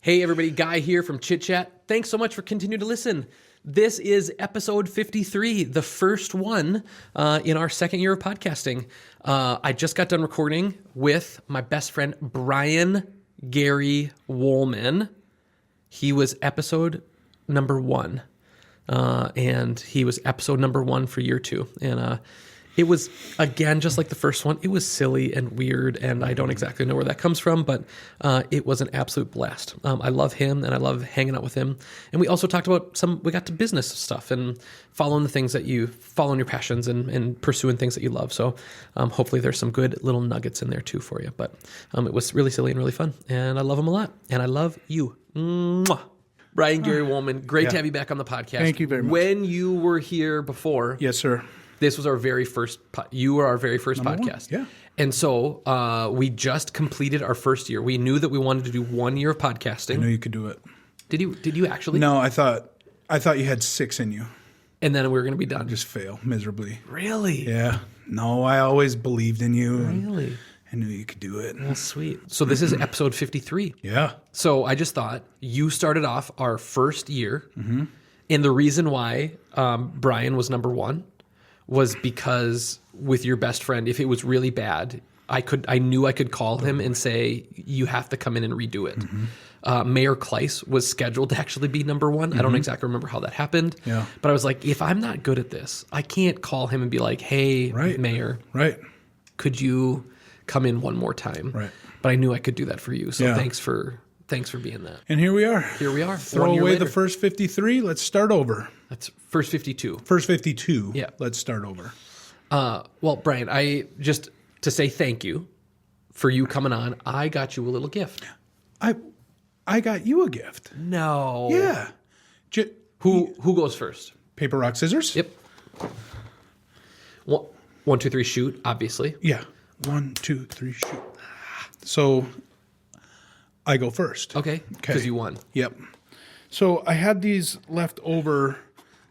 Hey everybody, Guy here from Chit Chat. Thanks so much for continuing to listen. This is episode 53, the first one in our second year of podcasting. I just got done recording with my best friend, Brian Wohlman. He was episode number 1, and he was episode number 1 for year 2. And it was, again, just like the first one, it was silly and weird, and I don't exactly know where that comes from, but it was an absolute blast. I love him, and I love hanging out with him. And we also talked about we got to business stuff and following the things that following your passions and pursuing things that you love. So hopefully there's some good little nuggets in there too for you. But it was really silly and really fun, and I love him a lot, and I love you. Mwah. Brian Wohlman, great to have you back on the podcast. Thank you very much. When you were here before... Yes, sir. This was our very first, you were our very first Number podcast. 1, yeah. And so we just completed our first year. We knew that we wanted to do 1 year of podcasting. I knew you could do it. Did you actually? No, I thought you had 6 in you. And then we were going to be done. Just fail miserably. Really? Yeah. No, I always believed in you. Really? I knew you could do it. Well, sweet. So this is episode 53. Yeah. So I just thought you started off our first year. Mm-hmm. And the reason why Brian was number 1 was because with your best friend, if it was really bad, I knew I could call him and say, you have to come in and redo it. Mm-hmm. Mayor Kleiss was scheduled to actually be number 1. Mm-hmm. I don't exactly remember how that happened. Yeah. But I was like, if I'm not good at this, I can't call him and be like, hey, Mayor, could you come in one more time? Right. But I knew I could do that for you. So thanks for being that. And here we are. Here we are. Throw away the first 53. Let's start over. That's first 52. First 52. Yeah. Let's start over. Well, Brian, to say thank you for you coming on, I got you a little gift. I got you a gift. No. Yeah. Who goes first? Paper, rock, scissors? Yep. 1, 2, 3, shoot, obviously. Yeah. 1, 2, 3, shoot. So I go first. Okay. Because you won. Yep. So I had these left over.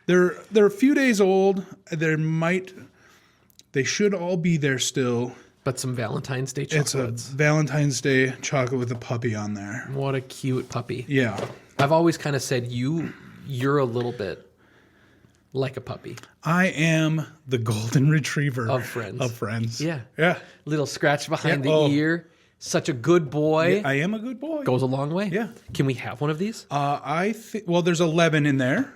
They're a few days old. They should all be there still. But some Valentine's Day chocolates. It's a Valentine's Day chocolate with a puppy on there. What a cute puppy. Yeah. I've always kind of said you're a little bit like a puppy. I am the golden retriever. Of friends. Yeah. Yeah. Little scratch behind the ear. Such a good boy. Yeah, I am a good boy. Goes a long way. Yeah. Can we have one of these? Well, there's 11 in there.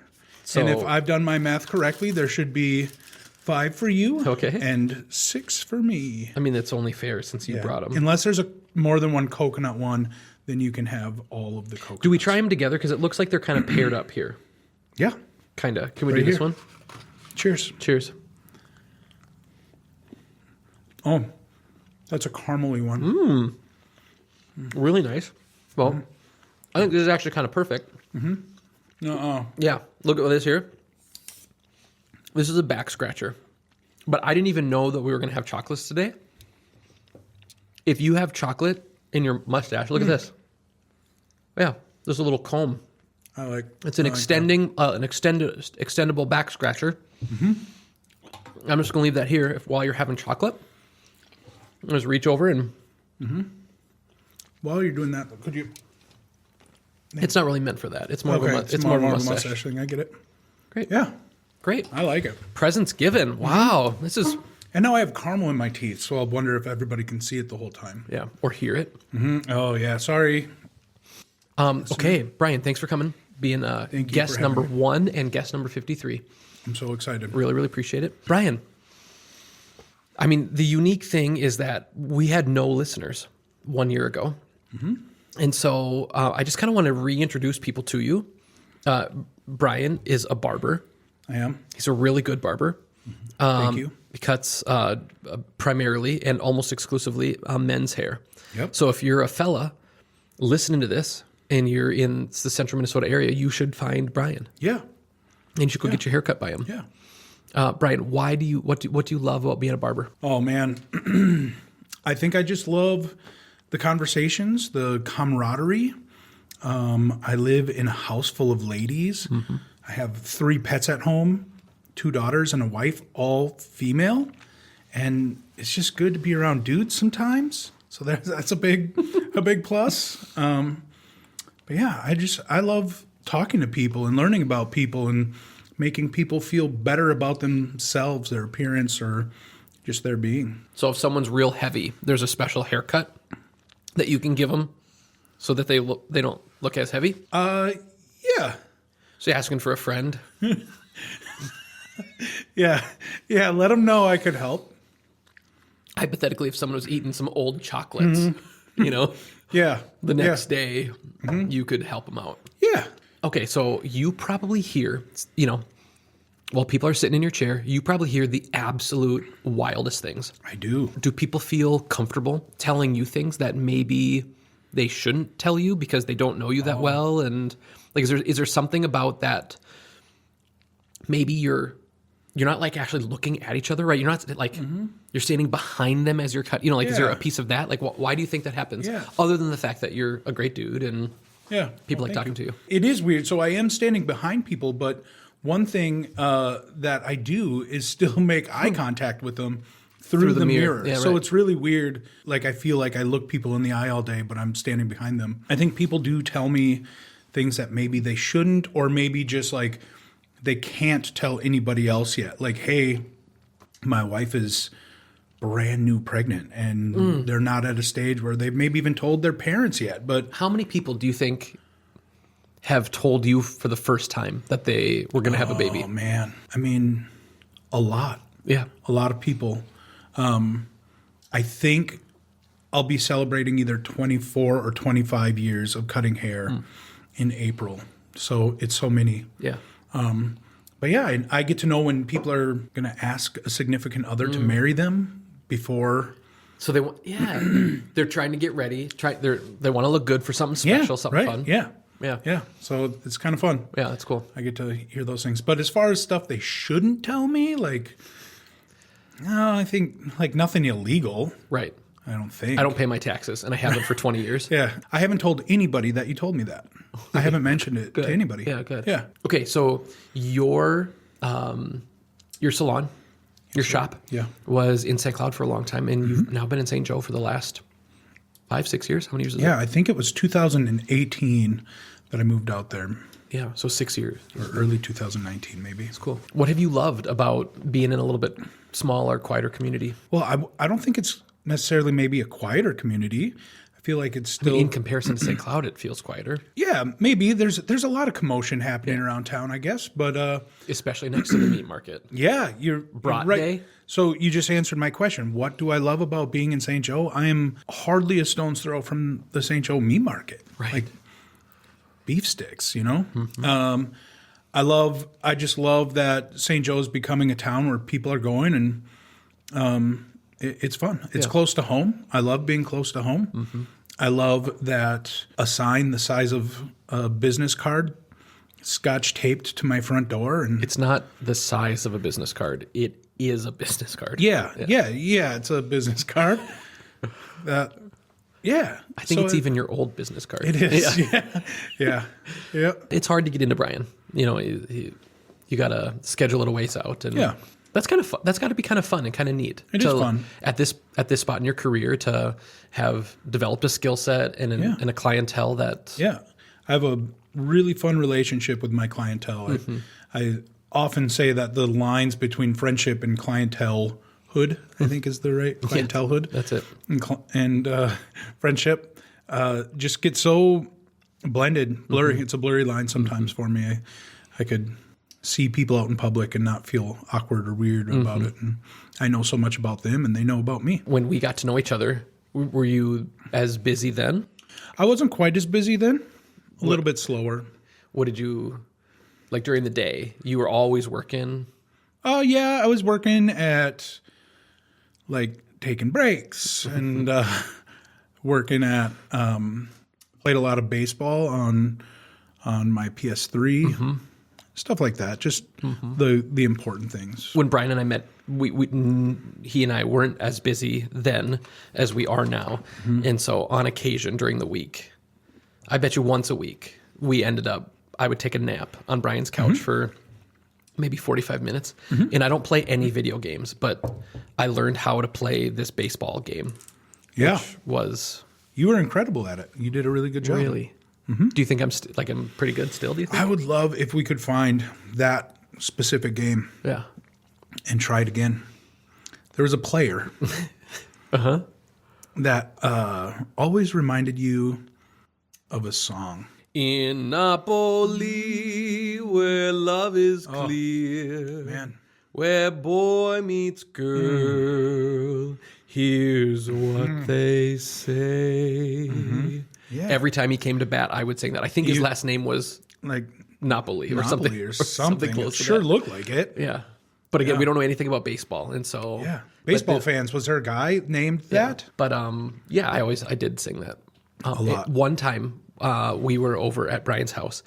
So, and if I've done my math correctly, there should be 5 for you. Okay. And 6 for me. I mean, that's only fair since you brought them. Unless there's more than one coconut one, then you can have all of the coconuts. Do we try them together? Because it looks like they're kind of paired up here. Yeah. Kind of. Can we do this one? Cheers. Cheers. Oh, that's a caramely one. Really nice. Well, I think this is actually kind of perfect. Yeah. Look at this here. This is a back scratcher. But I didn't even know that we were going to have chocolates today. If you have chocolate in your mustache, look at this. Yeah, there's a little comb. It's an extendable back scratcher. Mm-hmm. I'm just going to leave that here while you're having chocolate. Just reach over and... While you're doing that, could you... It's not really meant for that. It's more of a mustache thing. I get it. Great. Yeah. Great. I like it. Presents given. Wow. This is... And now I have caramel in my teeth, so I'll wonder if everybody can see it the whole time. Yeah. Or hear it. Mm-hmm. Oh, yeah. Sorry. Okay. Brian, thanks for coming. Being guest number 1 and guest number 53. I'm so excited. Really, really appreciate it. Brian, I mean, the unique thing is that we had no listeners 1 year ago. Mm-hmm. And so I just kind of want to reintroduce people to you. Brian is a barber. I am. He's a really good barber. Thank you. He cuts primarily and almost exclusively men's hair. Yep. So if you're a fella listening to this and you're in the central Minnesota area, you should find Brian. Yeah. And you should go get your hair cut by him. Yeah. Brian, what do you love about being a barber? Oh, man. I think I just love the conversations, the camaraderie. I live in a house full of ladies. Mm-hmm. I have 3 pets at home, 2 daughters and a wife, all female. And it's just good to be around dudes sometimes. So that's a big plus. But yeah, I love talking to people and learning about people and making people feel better about themselves, their appearance, or just their being. So if someone's real heavy, there's a special haircut that you can give them so that they don't look as heavy? Yeah. So you're asking for a friend? Yeah. Let them know I could help. Hypothetically, if someone was eating some old chocolates, you know, Yeah. the next day, you could help them out. Yeah. Okay, so you probably hear, you know, while people are sitting in your chair, you probably hear the absolute wildest things. I do. Do people feel comfortable telling you things that maybe they shouldn't tell you because they don't know you that well? And like, is there something about that? Maybe you're not like actually looking at each other, right? You're not like you're standing behind them as you're cut. You know, like is there a piece of that? Like, why do you think that happens? Yeah. Other than the fact that you're a great dude and people like thank talking to you. It is weird. So I am standing behind people, but one thing that I do is still make eye contact with them through the mirror. Yeah, so right. it's really weird. Like I feel like I look people in the eye all day, but I'm standing behind them. I think people do tell me things that maybe they shouldn't, or maybe just like they can't tell anybody else yet. Like, hey, my wife is brand new pregnant and they're not at a stage where they've maybe even told their parents yet. But How many people do you think have told you for the first time that they were going to have a baby? oh man, I mean, a lot. Yeah. A lot of people. I think I'll be celebrating either 24 or 25 years of cutting hair in April. So it's so many. Yeah. But yeah, I get to know when people are going to ask a significant other to marry them before. So they want, they're trying to get ready. They want to look good for something special, something fun. Yeah. Yeah. Yeah. So it's kind of fun. Yeah, that's cool. I get to hear those things. But as far as stuff they shouldn't tell me, like, no, I think like nothing illegal. Right. I don't think. I don't pay my taxes, and I haven't for 20 years. Yeah. I haven't told anybody that you told me that. I haven't mentioned it to anybody. Yeah, good. Yeah. Okay, so your salon, your shop, was in St. Cloud for a long time, and you've now been in St. Joe for the last 5-6 years. How many years is it? Yeah, I think it was 2018 that I moved out there, Yeah, so 6 years. or early 2019 maybe. It's cool. What have you loved about being in a little bit smaller, quieter community? Well, I don't think it's necessarily maybe a quieter community. I feel like it's still In comparison to St. Cloud, it feels quieter, yeah, maybe there's a lot of commotion happening around town, I guess, but especially next to the meat market. yeah, you're Brat right. day? So you just answered my question. What do I love about being in St. Joe? I am hardly a stone's throw from the St. Joe meat market. Right. Like beef sticks, you know? I just love that St. Joe is becoming a town where people are going, and it's fun. It's close to home. I love being close to home. I love that a sign the size of a business card scotch taped to my front door. And It's not the size of a business card. It is a business card. yeah, it's a business card. Yeah. I think it's even your old business card. It is. Yeah. It's hard to get into Brian. You know, you got to schedule it a ways out, and Yeah. that's kind of fun. That's got to be kind of fun and kind of neat. It is fun. at this spot in your career to have developed a skill set and and a clientele that. Yeah. I have a really fun relationship with my clientele. I often say that the lines between friendship and clientelehood, I think is the right clientelehood. That's it. And friendship just get so blended, blurry. It's a blurry line sometimes for me. I could see people out in public and not feel awkward or weird about it. And I know so much about them and they know about me. When we got to know each other, were you as busy then? I wasn't quite as busy then, a little bit slower. What did you, like during the day, you were always working? Oh, yeah, I was working at like taking breaks and working at, played a lot of baseball on my PS3. Stuff like that, just the important things. When Brian and I met, he and I weren't as busy then as we are now. And so on occasion during the week, I bet you once a week, I would take a nap on Brian's couch for maybe 45 minutes. And I don't play any video games, but I learned how to play this baseball game. Yeah. Which was You were incredible at it. You did a really good job. really, Do you think I'm pretty good still? Do you think? I would love if we could find that specific game Yeah. and try it again. There was a player that always reminded you of a song. In Napoli, where love is clear, Man. where boy meets girl, here's what they say. Yeah. Every time he came to bat, I would sing that. I think his last name was Like Napoli or Monopoly something. or something. Close It to sure that. looked like it. Yeah. But again, we don't know anything about baseball. And so. Yeah. Baseball fans, was there a guy named that? But yeah, I did sing that. A lot. One time we were over at Brian's house,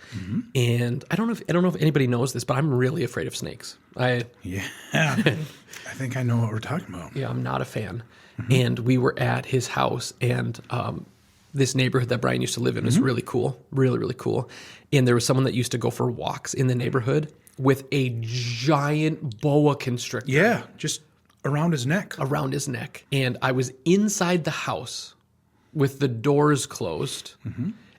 and I don't know if anybody knows this, but I'm really afraid of snakes. Yeah. I think I know what we're talking about. Yeah, I'm not a fan. And we were at his house, and this neighborhood that Brian used to live in was really cool, really, really cool. And there was someone that used to go for walks in the neighborhood with a giant boa constrictor Yeah, just around his neck. around his neck. And I was inside the house with the doors closed,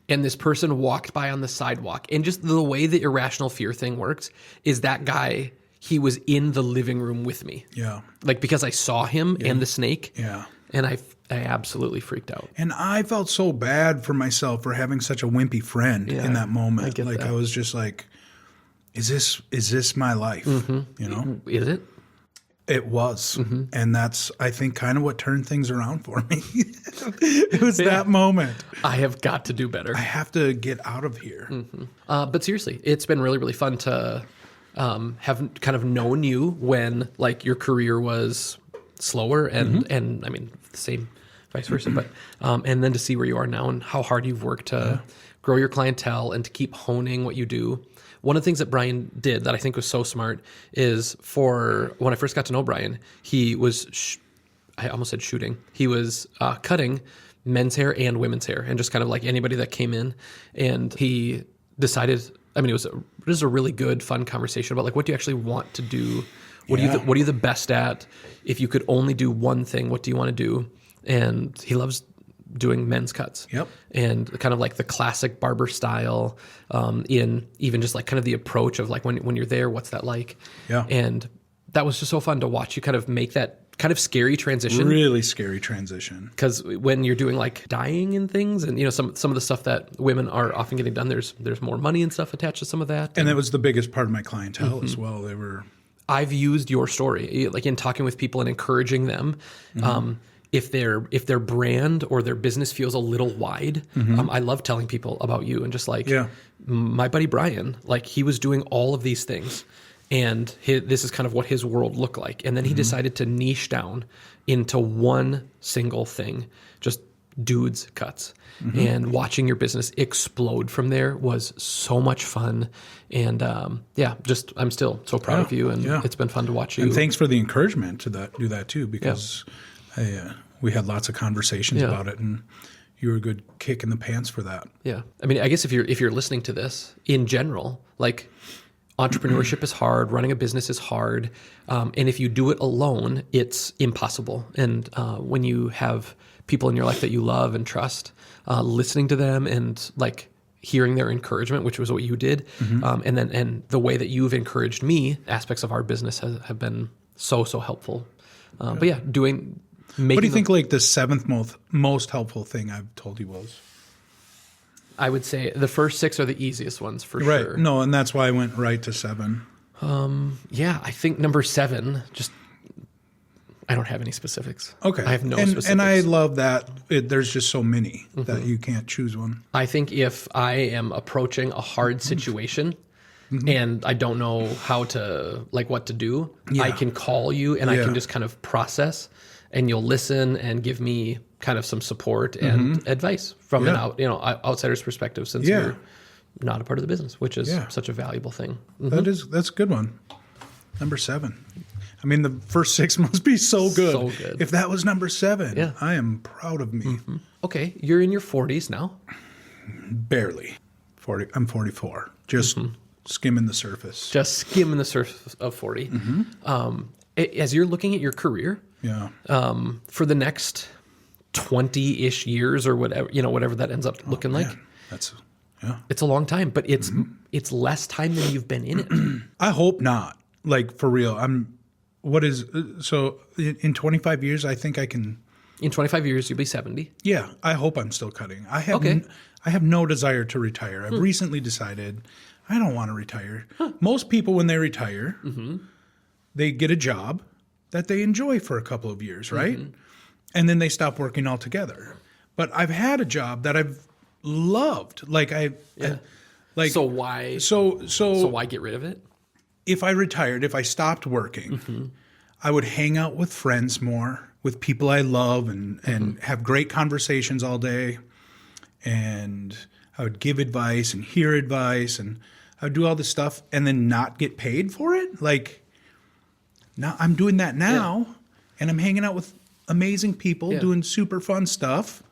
and this person walked by on the sidewalk. And just the way the irrational fear thing works is that guy, he was in the living room with me. Yeah. Like, because I saw him and the snake. Yeah. And I absolutely freaked out. And I felt so bad for myself for having such a wimpy friend in that moment. I get like that. I was just like, is this my life? You know? Is it? It was. And that's, I think, kind of what turned things around for me. It was that moment. I have got to do better. I have to get out of here. But seriously, it's been really, really fun to have kind of known you when like your career was slower and I mean, the same vice versa, but and then to see where you are now and how hard you've worked to grow your clientele and to keep honing what you do. One of the things that Brian did that I think was so smart is for when I first got to know Brian, he was, I almost said shooting. He was cutting men's hair and women's hair and just kind of like anybody that came in. And he decided, I mean, it was a really good, fun conversation about like, what do you actually want to do? What are you the best at? If you could only do one thing, what do you want to do? And he loves doing men's cuts. Yep. And kind of like the classic barber style, in even just like kind of the approach of like when you're there, what's that like? Yeah. And that was just so fun to watch you kind of make that kind of scary transition. Really scary transition. Because when you're doing like dyeing and things, and you know some of the stuff that women are often getting done, there's more money and stuff attached to some of that. And that was the biggest part of my clientele as well. They were... I've used your story, like in talking with people and encouraging them. If their brand or their business feels a little wide, I love telling people about you and just like my buddy Brian, like he was doing all of these things, and this is kind of what his world looked like, and then he decided to niche down into one single thing, just dudes cuts. And watching your business explode from there was so much fun. And just I'm still so proud of you, and it's been fun to watch you. And thanks for the encouragement to do that too, because we had lots of conversations about it, and you were a good kick in the pants for that. Yeah, I mean, I guess if you're listening to this in general, like entrepreneurship is hard, running a business is hard, and if you do it alone, it's impossible. And when you have people in your life that you love and trust, listening to them and like hearing their encouragement, which was what you did, and the way that you've encouraged me, aspects of our business have been so helpful. But yeah, what do you think like the seventh most helpful thing I've told you was? I would say the first 6 are the easiest ones for sure. Right. No, and that's why I went right to 7. Yeah, I think number 7, just I don't have any specifics. Okay. I have no specifics. And I love that there's just so many that you can't choose one. I think if I am approaching a hard situation and I don't know how to, like what to do, I can call you and I can just kind of process, and you'll listen and give me kind of some support and advice from an outsider's perspective, since you're not a part of the business, which is such a valuable thing. That's a good one. Number 7. I mean, the first 6 must be so good. So good. If that was number 7, I am proud of me. Okay, you're in your 40s now. Barely. 40. I'm 44. Just skimming the surface. Just skimming the surface of 40. As you're looking at your career, for the next 20-ish years or whatever, whatever that ends up looking like. That's Yeah. It's a long time, but it's less time than you've been in it. I hope not. Like, for real. So in 25 years, I think I can. In 25 years, you'll be 70. Yeah, I hope I'm still cutting. I have no desire to retire. I've recently decided I don't want to retire. Most people, when they retire, they get a job that they enjoy for a couple of years, right? And then they stop working altogether. But I've had a job that I've loved. So why? So why get rid of it? if I retired, if I stopped working, I would hang out with friends more, with people I love, and have great conversations all day. And I would give advice and hear advice, and I would do all this stuff and then not get paid for it. Like, now I'm doing that now, and I'm hanging out with amazing people, doing super fun stuff,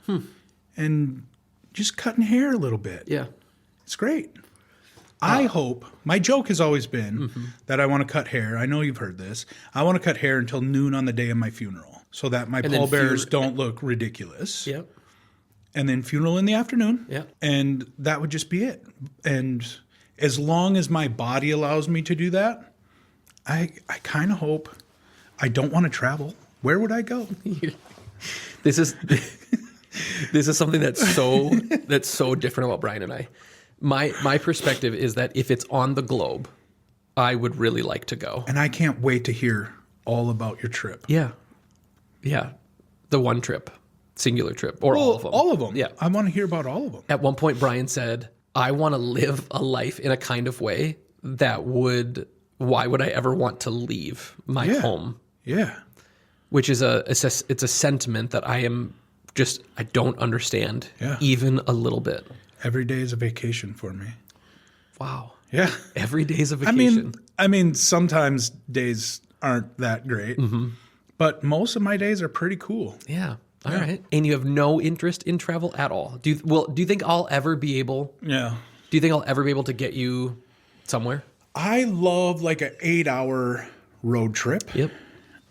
and just cutting hair a little bit. Yeah. It's great. I hope, my joke has always been that I want to cut hair. I know you've heard this. I want to cut hair until noon on the day of my funeral so that my pallbearers don't look ridiculous. Yep. And then funeral in the afternoon. Yep. And that would just be it. And as long as my body allows me to do that, I kind of hope. I don't want to travel. Where would I go? This is something that's so different about Brian and I. My perspective is that if it's on the globe, I would really like to go. And I can't wait to hear all about your trip. Yeah. Yeah. The one trip, singular trip, or all of them. All of them. Yeah. I want to hear about all of them. At one point, Brian said, I want to live a life in a kind of way that why would I ever want to leave my home? Yeah. Which is it's a sentiment that I don't understand even a little bit. Every day is a vacation for me. Wow. Yeah. Every day is a vacation. I mean, sometimes days aren't that great, but most of my days are pretty cool. Yeah. All right. And you have no interest in travel at all. Do you think I'll ever be able? Yeah. Do you think I'll ever be able to get you somewhere? I love like an 8-hour road trip. Yep.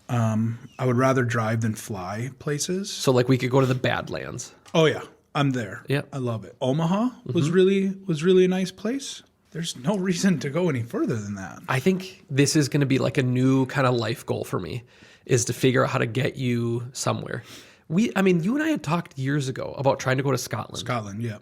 I would rather drive than fly places. So like we could go to the Badlands. Oh yeah, I'm there. Yep. I love it. Omaha was really a nice place. There's no reason to go any further than that. I think this is going to be like a new kind of life goal for me, is to figure out how to get you somewhere. You and I had talked years ago about trying to go to Scotland. Scotland, yeah.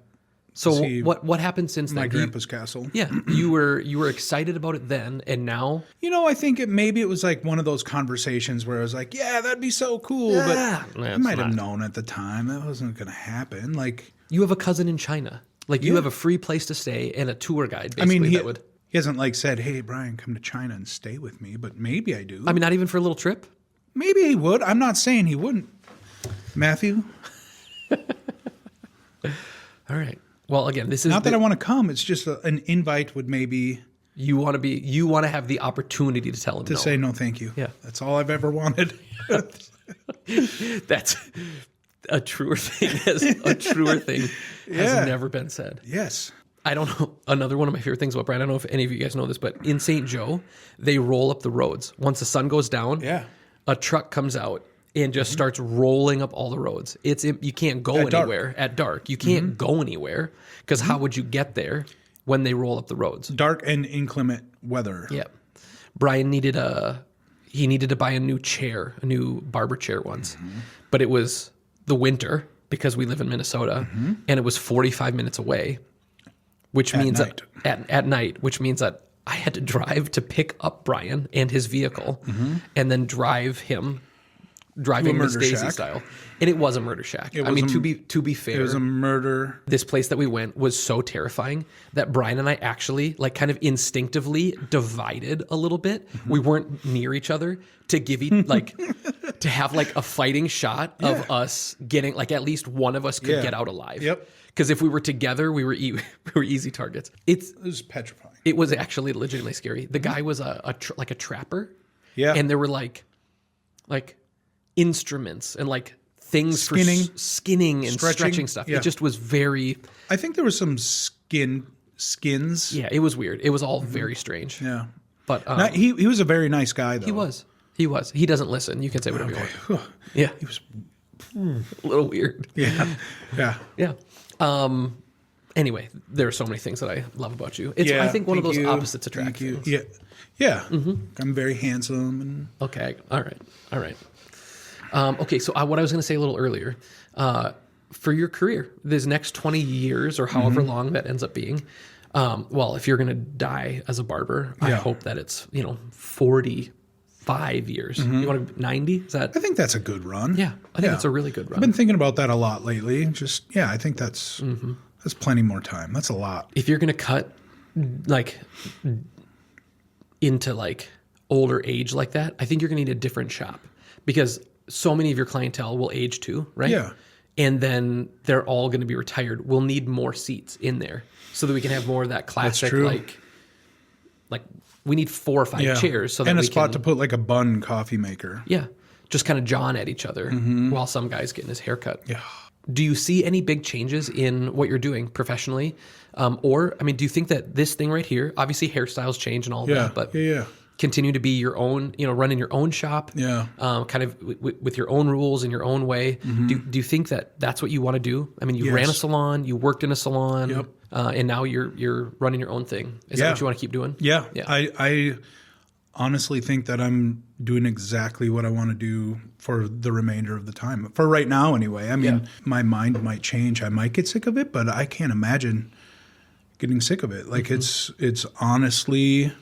So what happened since then? My grandpa's castle. Yeah, you were excited about it then, and now? I think maybe it was like one of those conversations where I was like, yeah, that'd be so cool. Yeah, but I might have known at the time that wasn't going to happen. Like, you have a cousin in China. Like, you have a free place to stay and a tour guide, basically. He hasn't like said, hey, Brian, come to China and stay with me, but maybe I do. Not even for a little trip? Maybe he would. I'm not saying he wouldn't. Matthew? All right. Well, again, this is not that I want to come. It's just an invite would maybe. You want to have the opportunity to tell him to say no, thank you. Yeah, that's all I've ever wanted. That's a truer thing. Has never been said. Yes. I don't know. Another one of my favorite things about Brian. I don't know if any of you guys know this, but in St. Joe, they roll up the roads. Once the sun goes down, a truck comes out and just starts rolling up all the roads. You can't go anywhere at dark. You can't go anywhere because how would you get there when they roll up the roads? Dark and inclement weather. Yeah. Brian needed to buy a new chair, a new barber chair once, but it was the winter because we live in Minnesota, and it was 45 minutes away, which means that at night, which means that I had to drive to pick up Brian and his vehicle, and then drive him Miss Daisy style. And it was a murder shack. To be fair, it was a murder. This place that we went was so terrifying that Brian and I actually like kind of instinctively divided a little bit. We weren't near each other to give to have like a fighting shot of us getting like at least one of us could get out alive. Yep. Because if we were together, we were easy targets. It was petrifying. It was actually legitimately scary. The guy was a trapper. Yeah. And there were like instruments and like things for skinning and stretching stuff. Yeah. It just was very. I think there was some skins. Yeah, it was weird. It was all very strange. Yeah, but he was a very nice guy though. He was. He doesn't listen. You can say whatever you want. Yeah, he was a little weird. Yeah. Yeah. Anyway, there are so many things that I love about you. It's, I think, one of those opposites attract things. Yeah. Yeah. I'm very handsome. And Okay. All right. Okay. So what I was going to say a little earlier, for your career, this next 20 years or however long that ends up being, well, if you're going to die as a barber, I hope that it's, 45 years. You want to 90? Is that? I think that's a good run. Yeah. I think that's a really good run. I've been thinking about that a lot lately. I think that's plenty more time. That's a lot. If you're going to cut like into like older age like that, I think you're going to need a different shop because so many of your clientele will age too, right? Yeah. And then they're all going to be retired. We'll need more seats in there so that we can have more of that classic, like we need 4 or 5 chairs so that and a we spot to put like a bun coffee maker. Yeah. Just kind of jawing at each other while some guy's getting his hair cut. Yeah. Do you see any big changes in what you're doing professionally? Or, I mean, do you think that this thing right here, obviously hairstyles change and all of that, but continue to be your own, running your own shop, kind of with your own rules and your own way. Do you think that that's what you want to do? I mean, you ran a salon, you worked in a salon, and now you're running your own thing. Is that what you want to keep doing? Yeah. I honestly think that I'm doing exactly what I want to do for the remainder of the time. For right now, anyway. I mean, my mind might change. I might get sick of it, but I can't imagine getting sick of it. Like it's honestly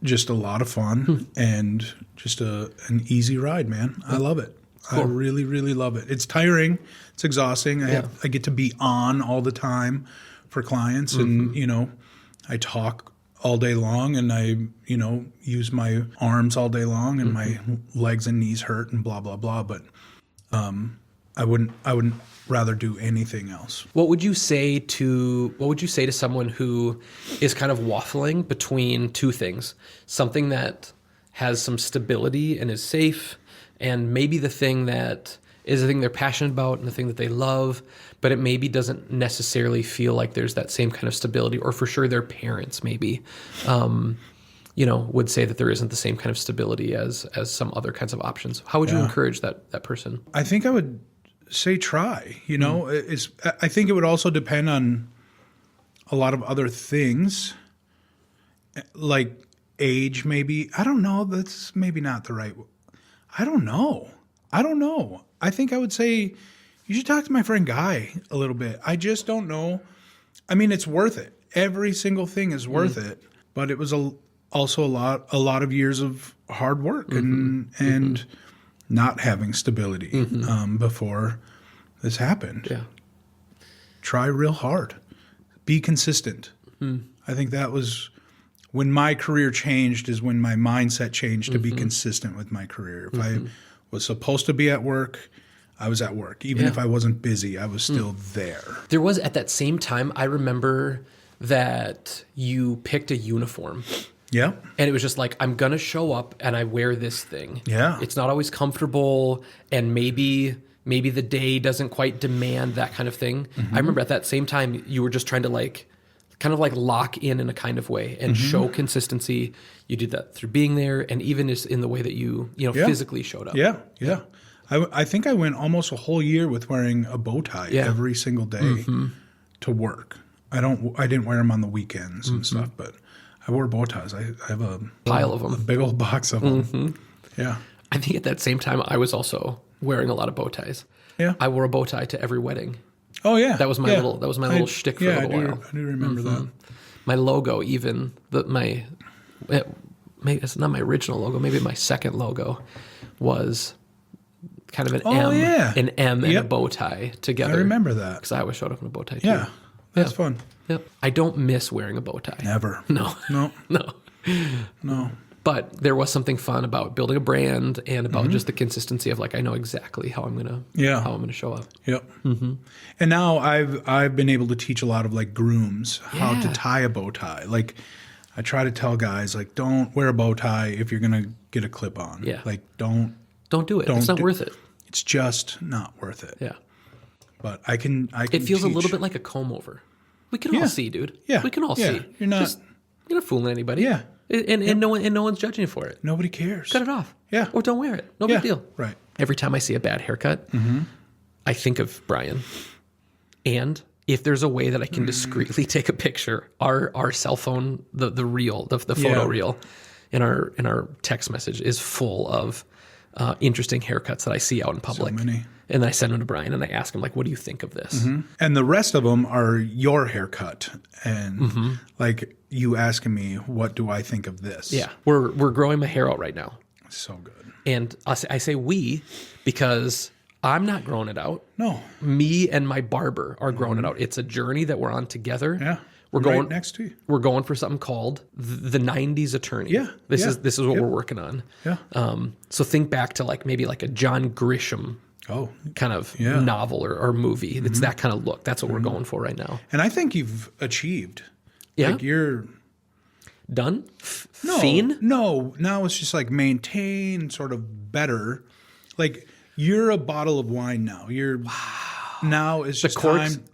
just a lot of fun and just an easy ride, man. I love it. Cool. I really, really love it. It's tiring. It's exhausting. I get to be on all the time for clients and, I talk all day long and I, use my arms all day long and my legs and knees hurt and blah, blah, blah. But I wouldn't rather do anything else. What would you say to someone who is kind of waffling between two things? Something that has some stability and is safe, and maybe the thing that is the thing they're passionate about and the thing that they love, but it maybe doesn't necessarily feel like there's that same kind of stability, or for sure their parents maybe would say that there isn't the same kind of stability as some other kinds of options. How would you encourage that person? I think I would say try. I think it would also depend on a lot of other things, like age maybe. I don't know. That's maybe not the right. I don't know. I think I would say you should talk to my friend Guy a little bit. I just don't know. I mean, it's worth it. Every single thing is worth it. But it was also a lot of years of hard work and not having stability before this happened. Yeah. Try real hard. Be consistent. I think that was when my career changed, is when my mindset changed to be consistent with my career. If I was supposed to be at work, I was at work. Even if I wasn't busy, I was still there. There was, at that same time, I remember that you picked a uniform. Yeah. And it was just like, I'm going to show up and I wear this thing. Yeah. It's not always comfortable, and maybe the day doesn't quite demand that kind of thing. I remember at that same time, you were just trying to kind of lock in a kind of way and show consistency. You did that through being there, and even just in the way that you physically showed up. Yeah. I think I went almost a whole year with wearing a bow tie every single day to work. I didn't wear them on the weekends and stuff, but I wore bow ties. I have a pile of them, a big old box of them. Yeah. I think at that same time I was also wearing a lot of bow ties. Yeah. I wore a bow tie to every wedding. Oh yeah. That was my little shtick for a little while. I do remember that. My logo, even maybe it's not my original logo. Maybe my second logo was kind of an M and a bow tie together. I remember that because I always showed up in a bow tie too. Yeah, that's fun. Yep. I don't miss wearing a bow tie. Never. No. But there was something fun about building a brand and about just the consistency of I know exactly how I'm gonna show up. Yep. And now I've been able to teach a lot of grooms how to tie a bow tie. I try to tell guys don't wear a bow tie if you're gonna get a clip on. Yeah. Don't do it. It's not worth it. It's just not worth it. Yeah. But I can. It feels a little bit like a comb over. We can all see, dude. Yeah. We can all see. You're not fooling anybody. Yeah. And no one's judging you for it. Nobody cares. Cut it off. Yeah. Or don't wear it. No big deal. Right. Every time I see a bad haircut, I think of Brian. And if there's a way that I can discreetly take a picture, our cell phone, the photo reel in our text message is full of interesting haircuts that I see out in public. So many. And then I send them to Brian and I ask him, like, what do you think of this? And the rest of them are your haircut. And like you asking me, what do I think of this? Yeah. We're growing my hair out right now. So good. And I say we because I'm not growing it out. No. Me and my barber are growing it out. It's a journey that we're on together. Yeah. We're right going next to you. We're going for something called the 90s attorney. Yeah. This is what we're working on. Yeah. So think back to like maybe like a John Grisham kind of novel or movie. It's that kind of look. That's what we're going for right now. And I think you've achieved. Yeah. Like you're done? no, Fiend? No. Now it's just like maintain sort of better. Like you're a bottle of wine now. You're now it's just time.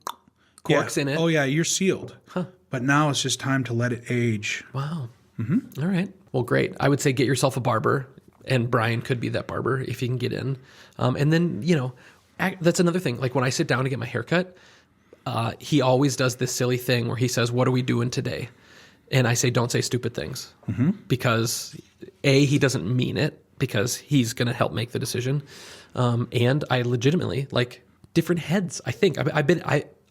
Corks in it. Oh yeah, you're sealed. Huh. But now it's just time to let it age. Wow. All right. Well, great. I would say get yourself a barber, and Brian could be that barber if he can get in. And then, that's another thing. Like when I sit down to get my haircut, he always does this silly thing where he says, "What are we doing today?" And I say, "Don't say stupid things," because A, he doesn't mean it, because he's going to help make the decision, and I legitimately like different heads. I think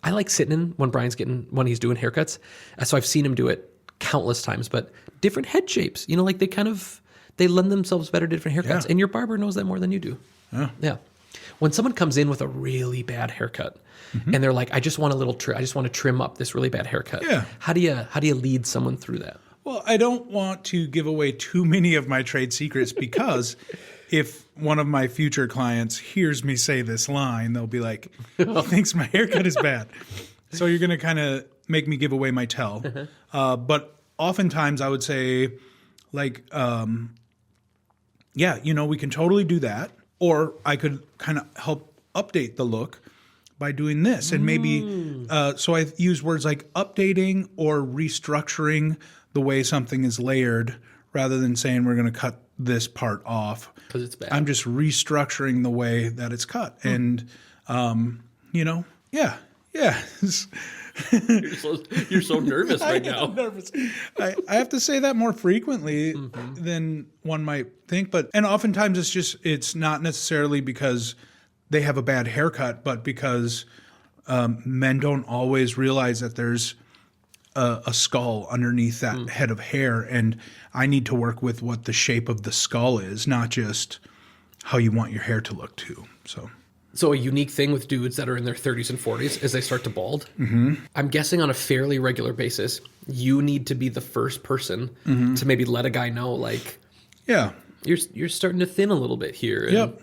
I like sitting in when he's doing haircuts. So I've seen him do it countless times, but different head shapes, like they lend themselves better to different haircuts. Yeah. And your barber knows that more than you do. Yeah. When someone comes in with a really bad haircut and they're like, I just want I just want to trim up this really bad haircut. Yeah. How do you lead someone through that? Well, I don't want to give away too many of my trade secrets because if one of my future clients hears me say this line, they'll be like, he thinks my haircut is bad. So you're going to kind of make me give away my tell. But oftentimes I would say, like, we can totally do that. Or I could kind of help update the look by doing this. And maybe, so I use words like updating or restructuring the way something is layered rather than saying we're going to cut this part off. Because it's bad. I'm just restructuring the way that it's cut. And, yeah. You're so nervous right now. I'm nervous. I have to say that more frequently than one might think. And oftentimes it's not necessarily because they have a bad haircut, but because men don't always realize that there's a skull underneath that head of hair, and I need to work with what the shape of the skull is, not just how you want your hair to look too. So a unique thing with dudes that are in their 30s and 40s is they start to bald. I'm guessing on a fairly regular basis, you need to be the first person to maybe let a guy know, like, yeah, you're starting to thin a little bit here. And, yep.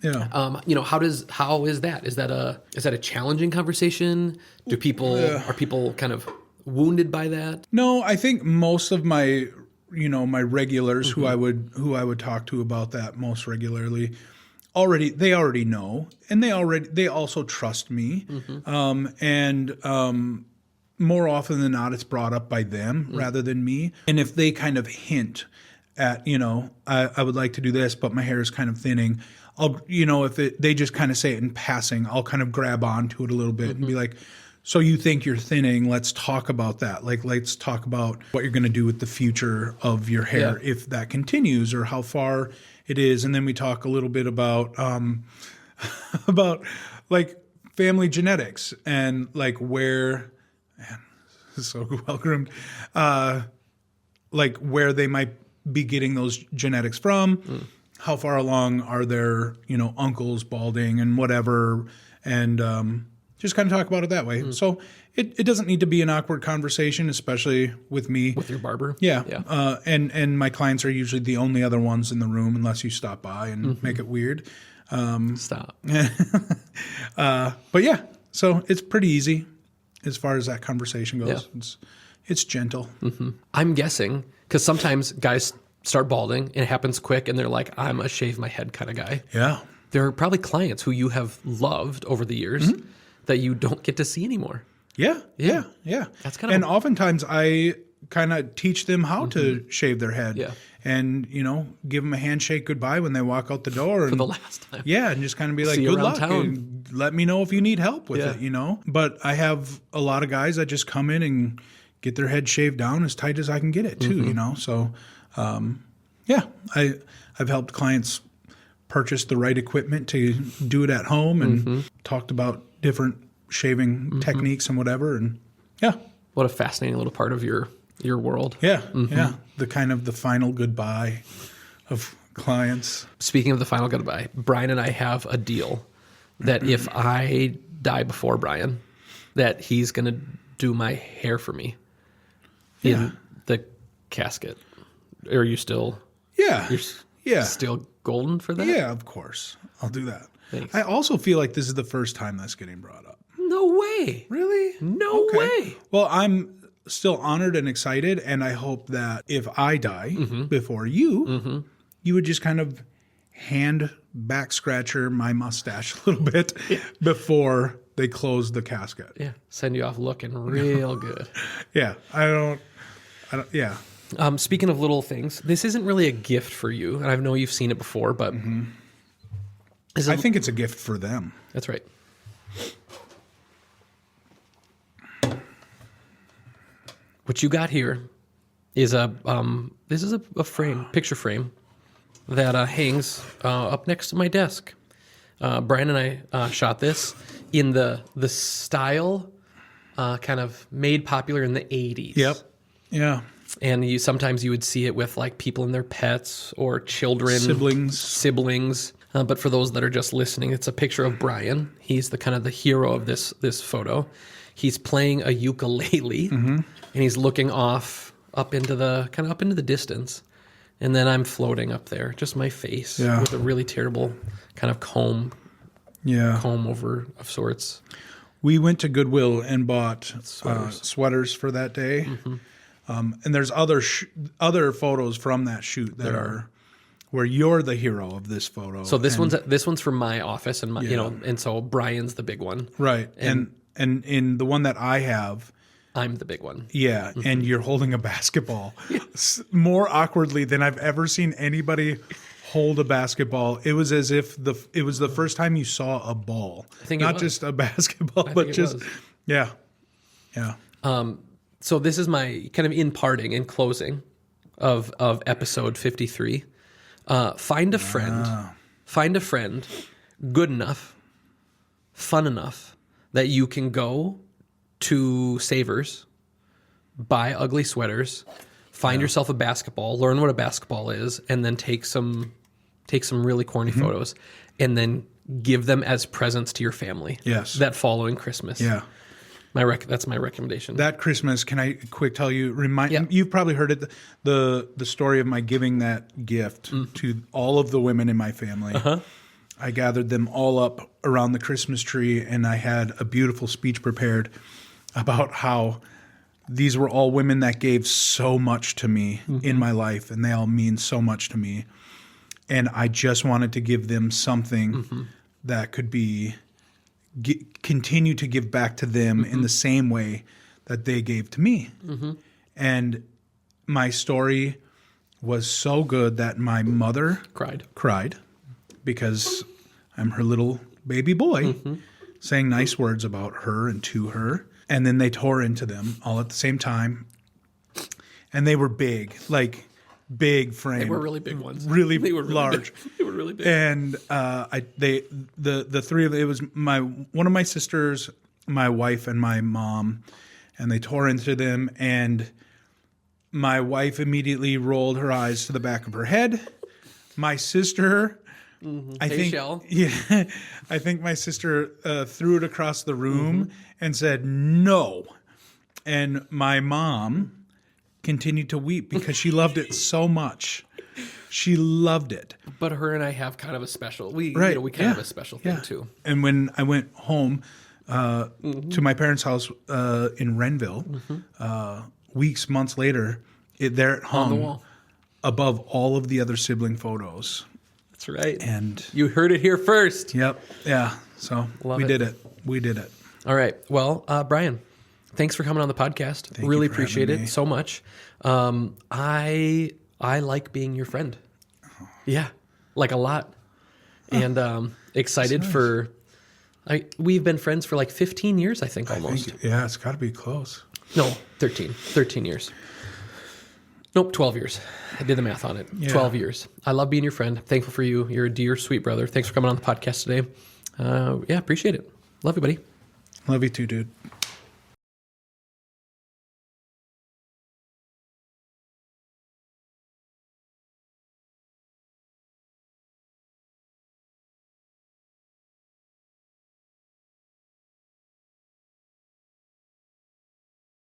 Yeah. How is that? Is that a challenging conversation? Are people kind of wounded by that? No, I think most of my regulars who I would talk to about that most regularly they already know, and they also trust me. And more often than not, it's brought up by them rather than me. And if they kind of hint at, I would like to do this, but my hair is kind of thinning, they just kind of say it in passing, I'll kind of grab onto it a little bit and be like, so you think you're thinning, let's talk about that. Like, let's talk about what you're going to do with the future of your hair if that continues, or how far it is. And then we talk a little bit about about like family genetics and like where, man, this is so well groomed, like where they might be getting those genetics from, how far along are their, uncles balding and whatever, and just kind of talk about it that way. So it doesn't need to be an awkward conversation, especially with me. With your barber? Yeah. And my clients are usually the only other ones in the room unless you stop by and make it weird. Stop. But yeah, so it's pretty easy as far as that conversation goes. Yeah. It's gentle. I'm guessing, because sometimes guys start balding and it happens quick and they're like, I'm a shave my head kind of guy. Yeah. There are probably clients who you have loved over the years that you don't get to see anymore. Yeah. That's kind of. And oftentimes I kind of teach them how to shave their head. Yeah. And, give them a handshake goodbye when they walk out the door. And, For the last time. Yeah, and just kind of be like, See you good around luck. town. And let me know if you need help with Yeah. it, But I have a lot of guys that just come in and get their head shaved down as tight as I can get it too, So, I've helped clients purchase the right equipment to do it at home and talked about different shaving techniques and whatever. And yeah. What a fascinating little part of your world. Yeah. Yeah. The final goodbye of clients. Speaking of the final goodbye, Brian and I have a deal that if I die before Brian, that he's going to do my hair for me in the casket. Are you still... Yeah. You're still golden for that? Yeah, of course. I'll do that. Thanks. I also feel like this is the first time that's getting brought up. No way. Really? No way. Well, I'm still honored and excited, and I hope that if I die before you, you would just kind of hand back scratcher my mustache a little bit before they close the casket. Yeah. Send you off looking real good. Yeah. I don't, yeah. Speaking of little things, this isn't really a gift for you, and I know you've seen it before, but I think it's a gift for them. That's right. What you got here is this is a frame, picture frame that hangs up next to my desk. Brian and I shot this in the style kind of made popular in the 80s. Yep. Yeah. And sometimes you would see it with like people and their pets or children. Siblings. But for those that are just listening, it's a picture of Brian. He's the hero of this photo. He's playing a ukulele and he's looking up into the distance. And then I'm floating up there, just my face with a really terrible kind of comb over of sorts. We went to Goodwill and bought sweaters for that day. And there's other photos from that shoot that are where you're the hero of this photo. So this one's from my office, and and so Brian's the big one, right? And in the one that I have, I'm the big one. Yeah, and you're holding a basketball more awkwardly than I've ever seen anybody hold a basketball. It was as if it was the first time you saw a ball, not just a basketball, but just yeah. So this is my kind of in closing of episode 53. Find a friend good enough, fun enough that you can go to Savers, buy ugly sweaters, find yourself a basketball, learn what a basketball is, and then take some really corny photos, and then give them as presents to your family. Yes. That following Christmas. Yeah. That's my recommendation. That Christmas, can I quick tell you? You've probably heard it. The story of my giving that gift to all of the women in my family. I gathered them all up around the Christmas tree, and I had a beautiful speech prepared about how these were all women that gave so much to me in my life, and they all mean so much to me. And I just wanted to give them something that could be continue to give back to them in the same way that they gave to me. And my story was so good that my mother cried because I'm her little baby boy, saying nice words about her and to her. And then they tore into them all at the same time. And they were big, like big frame. They were really big ones. They were large. They were really big. And the three of them, it was one of my sisters, my wife, and my mom, and they tore into them. And my wife immediately rolled her eyes to the back of her head. My sister, I think my sister threw it across the room and said no. And my mom continued to weep because she loved it so much. She loved it. But her and I have kind of a special, we have a special thing too. And when I went home to my parents' house in Renville, months later, there it hung on the wall above all of the other sibling photos. That's right. And you heard it here first. Yep. Yeah. So we did it. We did it. All right. Well, Brian, thanks for coming on the podcast. Thank Really you for appreciate having it me. so much. I like being your friend. Yeah, like a lot. And excited for. We've been friends for like 15 years, I think, almost. Yeah, it's got to be close. No, 13 years. Nope, 12 years. I did the math on it. Yeah. 12 years. I love being your friend. Thankful for you. You're a dear, sweet brother. Thanks for coming on the podcast today. Yeah, appreciate it. Love you, buddy. Love you too, dude.